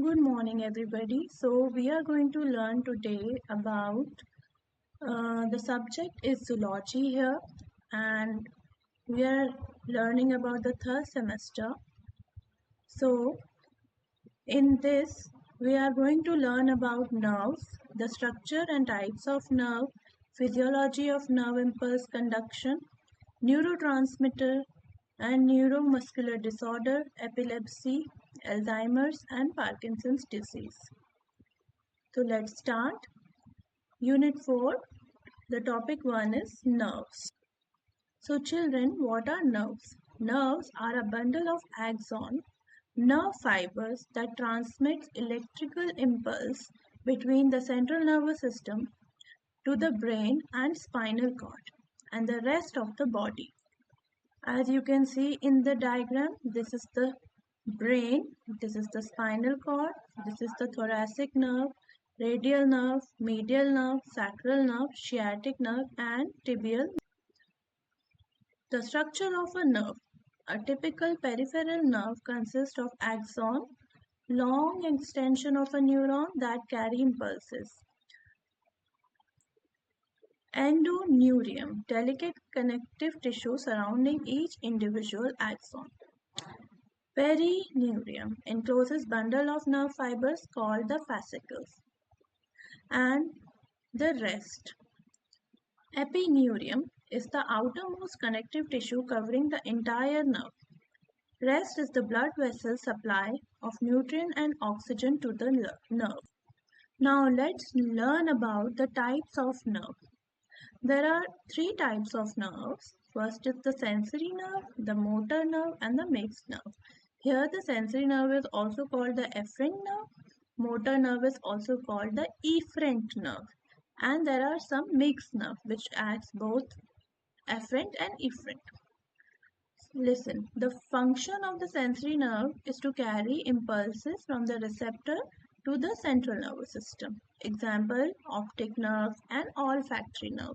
Good morning, everybody. So, we are going to learn today about the subject is zoology here, and we are learning about the third semester. So, in this, we are going to learn about nerves, the structure and types of nerve, physiology of nerve impulse conduction, neurotransmitter, and neuromuscular disorder, epilepsy, Alzheimer's, and Parkinson's disease. So let's start. Unit 4, the topic 1 is nerves. So children, what are nerves? Nerves are a bundle of axon, nerve fibers that transmit electrical impulse between the central nervous system to the brain and spinal cord and the rest of the body. As you can see in the diagram, this is the brain, this is the spinal cord, this is the thoracic nerve, radial nerve, medial nerve, sacral nerve, sciatic nerve, and tibial. The structure of a nerve. A typical peripheral nerve consists of axon, long extension of a neuron that carry impulses. Endoneurium, delicate connective tissue surrounding each individual axon. Perineurium, encloses bundle of nerve fibers called the fascicles. And the rest. Epineurium is the outermost connective tissue covering the entire nerve. Rest is the blood vessel supply of nutrient and oxygen to the nerve. Now let's learn about the types of nerve. There are three types of nerves. First is the sensory nerve, the motor nerve, and the mixed nerve. Here the sensory nerve is also called the efferent nerve. Motor nerve is also called the efferent nerve. And there are some mixed nerve which acts both efferent and efferent. Listen, the function of the sensory nerve is to carry impulses from the receptor to the central nervous system. Example, optic nerve and olfactory nerve.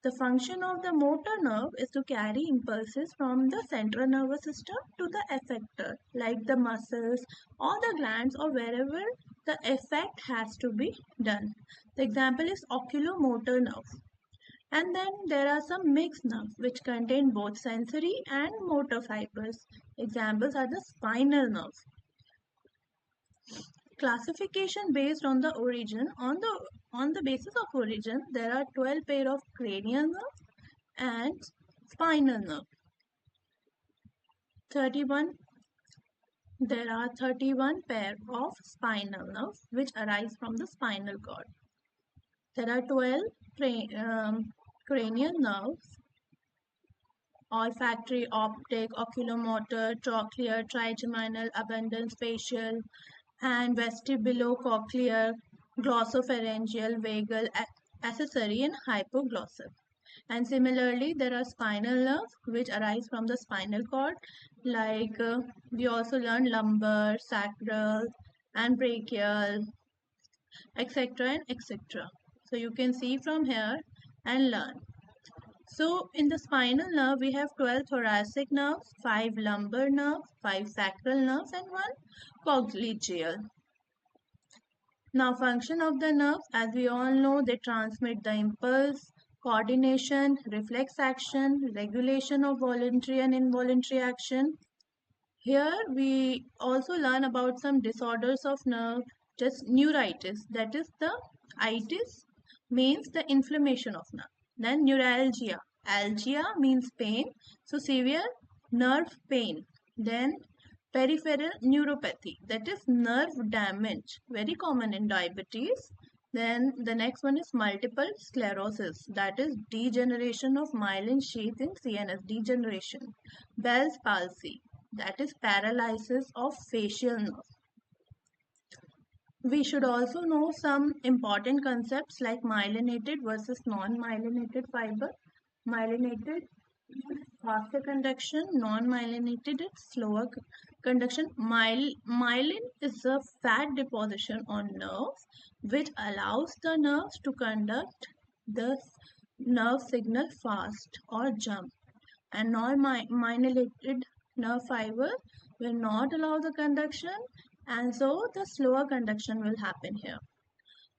The function of the motor nerve is to carry impulses from the central nervous system to the effector, like the muscles or the glands or wherever the effect has to be done. The example is oculomotor nerve. And then there are some mixed nerves which contain both sensory and motor fibers. Examples are the spinal nerve. Classification based on the origin. On the basis of origin, there are 12 pair of cranial nerve and spinal nerve. 31. There are 31 pair of spinal nerve which arise from the spinal cord. There are 12 cranial nerves: olfactory, optic, oculomotor, trochlear, trigeminal, abundance, facial, and vestibulocochlear, glossopharyngeal, vagal, accessory, and hypoglossal. And similarly, there are spinal nerves which arise from the spinal cord, like we also learn lumbar, sacral, and brachial, etc. and etc. So you can see from here and learn. So in the spinal nerve, we have 12 thoracic nerves, 5 lumbar nerves, 5 sacral nerves, and 1 coccygeal. Now function of the nerves, as we all know, they transmit the impulse, coordination, reflex action, regulation of voluntary and involuntary action. Here we also learn about some disorders of nerve, just neuritis, that is the itis means the inflammation of nerve. Then neuralgia. Algia means pain, so severe nerve pain. Then peripheral neuropathy, that is nerve damage, very common in diabetes. Then the next one is multiple sclerosis, that is degeneration of myelin sheath in CNS, degeneration. Bell's palsy, that is paralysis of facial nerve. We should also know some important concepts like myelinated versus non-myelinated fiber. Myelinated, faster conduction, non-myelinated, slower conduction. Myelin is a fat deposition on nerves which allows the nerves to conduct the nerve signal fast or jump. And non-myelinated nerve fiber will not allow the conduction and so the slower conduction will happen here.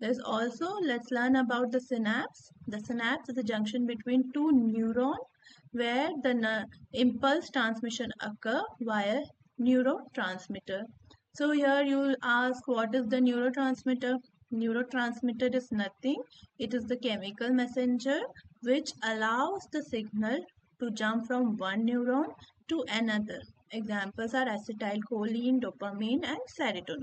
There's also, let's learn about the synapse. The synapse is a junction between two neurons where the impulse transmission occur via neurotransmitter. So here you will ask, what is the neurotransmitter? Neurotransmitter is nothing. It is the chemical messenger which allows the signal to jump from one neuron to another. Examples are acetylcholine, dopamine, and serotonin.